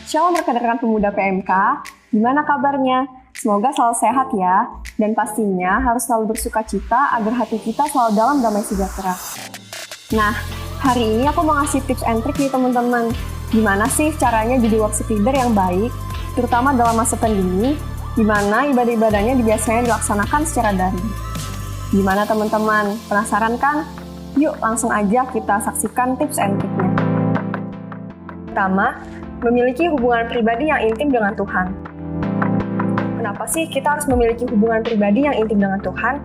Shalom rekan-rekan pemuda PMK, gimana kabarnya? Semoga selalu sehat ya, dan pastinya harus selalu bersuka cita agar hati kita selalu dalam damai sejahtera. Nah, hari ini aku mau ngasih tips and trick nih teman-teman. Gimana sih caranya jadi worship leader yang baik, terutama dalam masa pandemi, di mana ibadah-ibadahnya biasanya dilaksanakan secara daring. Gimana teman-teman? Penasaran kan? Yuk langsung aja kita saksikan tips and trick-nya. Pertama, memiliki hubungan pribadi yang intim dengan Tuhan. Kenapa sih kita harus memiliki hubungan pribadi yang intim dengan Tuhan?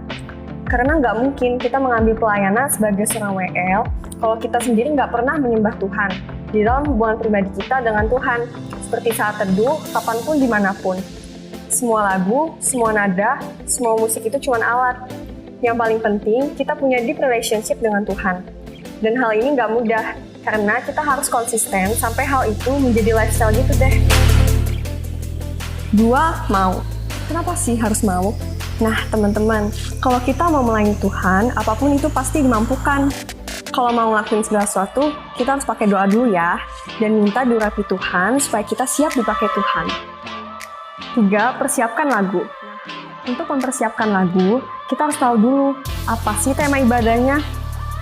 Karena nggak mungkin kita mengambil pelayanan sebagai seorang WL kalau kita sendiri nggak pernah menyembah Tuhan di dalam hubungan pribadi kita dengan Tuhan, seperti saat teduh, kapanpun, dimanapun. Semua lagu, semua nada, semua musik itu cuma alat. Yang paling penting, kita punya deep relationship dengan Tuhan. Dan hal ini nggak mudah, karena kita harus konsisten sampai hal itu menjadi lifestyle gitu deh. 2. Mau. Kenapa sih harus mau? Nah, teman-teman, kalau kita mau melayani Tuhan, apapun itu pasti dimampukan. Kalau mau ngelakuin segala sesuatu, kita harus pakai doa dulu ya, dan minta diurapi Tuhan supaya kita siap dipakai Tuhan. 3. Persiapkan lagu. Untuk mempersiapkan lagu, kita harus tahu dulu apa sih tema ibadahnya.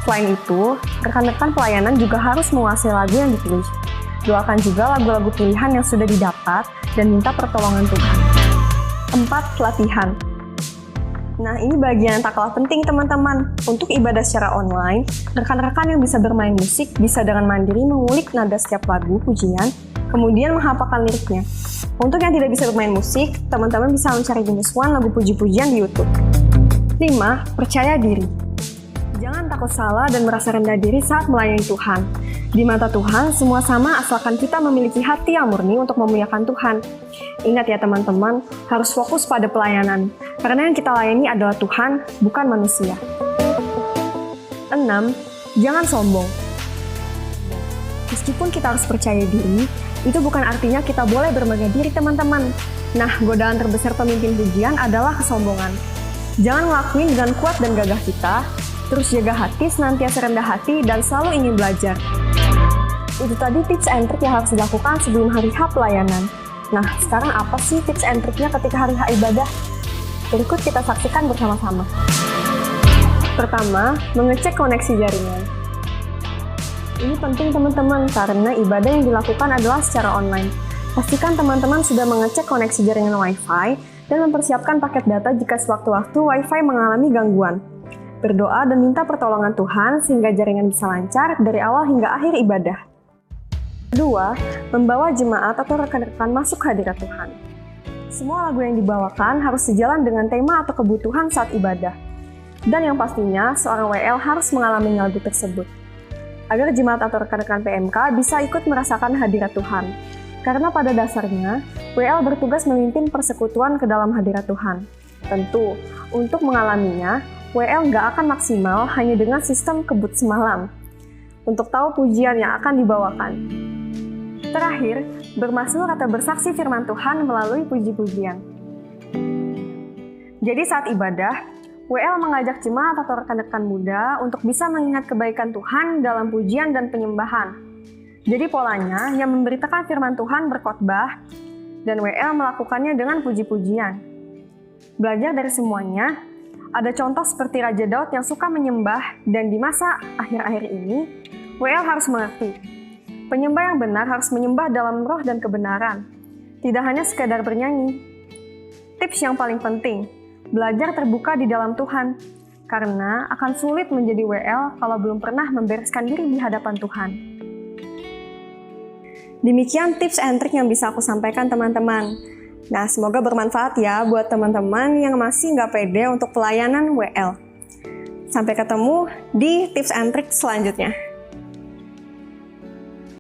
Selain itu, rekan-rekan pelayanan juga harus menguasai lagu yang dipilih. Doakan juga lagu-lagu pilihan yang sudah didapat dan minta pertolongan Tuhan. 4. Latihan. Nah, ini bagian yang tak kalah penting teman-teman. Untuk ibadah secara online, rekan-rekan yang bisa bermain musik bisa dengan mandiri mengulik nada setiap lagu pujian, kemudian menghafalkan liriknya. Untuk yang tidak bisa bermain musik, teman-teman bisa mencari jenis lagu puji-pujian di YouTube. 5. Percaya diri. Jangan takut salah dan merasa rendah diri saat melayani Tuhan. Di mata Tuhan, semua sama asalkan kita memiliki hati yang murni untuk memuliakan Tuhan. Ingat ya teman-teman, harus fokus pada pelayanan, karena yang kita layani adalah Tuhan, bukan manusia. 6. Jangan sombong. Meskipun kita harus percaya diri, itu bukan artinya kita boleh bermegah diri teman-teman. Nah, godaan terbesar pemimpin pujian adalah kesombongan. Jangan ngelakuin dengan kuat dan gagah kita, terus jaga hati, senantiasa rendah hati, dan selalu ingin belajar. Itu tadi tips and trick yang harus dilakukan sebelum hari H pelayanan. Nah, sekarang apa sih tips and tricknya ketika hari H ibadah? Berikut kita saksikan bersama-sama. Pertama, mengecek koneksi jaringan. Ini penting teman-teman, karena ibadah yang dilakukan adalah secara online. Pastikan teman-teman sudah mengecek koneksi jaringan Wi-Fi dan mempersiapkan paket data jika sewaktu-waktu Wi-Fi mengalami gangguan. Berdoa dan minta pertolongan Tuhan sehingga jaringan bisa lancar dari awal hingga akhir ibadah. 2. Membawa jemaat atau rekan-rekan masuk hadirat Tuhan. Semua lagu yang dibawakan harus sejalan dengan tema atau kebutuhan saat ibadah. Dan yang pastinya, seorang WL harus mengalami lagu tersebut. Agar jemaat atau rekan-rekan PMK bisa ikut merasakan hadirat Tuhan. Karena pada dasarnya, WL bertugas memimpin persekutuan ke dalam hadirat Tuhan. Tentu, untuk mengalaminya, WL nggak akan maksimal hanya dengan sistem kebut semalam untuk tahu pujian yang akan dibawakan. Terakhir, bermasmur atau bersaksi firman Tuhan melalui puji-pujian. Jadi saat ibadah, WL mengajak jemaat atau rekan-rekan muda untuk bisa mengingat kebaikan Tuhan dalam pujian dan penyembahan. Jadi polanya yang memberitakan firman Tuhan berkhotbah dan WL melakukannya dengan puji-pujian. Belajar dari semuanya. Ada contoh seperti Raja Daud yang suka menyembah, dan di masa akhir-akhir ini, WL harus mengerti. Penyembah yang benar harus menyembah dalam roh dan kebenaran, tidak hanya sekadar bernyanyi. Tips yang paling penting, belajar terbuka di dalam Tuhan, karena akan sulit menjadi WL kalau belum pernah membereskan diri di hadapan Tuhan. Demikian tips and trick yang bisa aku sampaikan teman-teman. Nah, semoga bermanfaat ya buat teman-teman yang masih nggak pede untuk pelayanan WL. Sampai ketemu di tips and trick selanjutnya.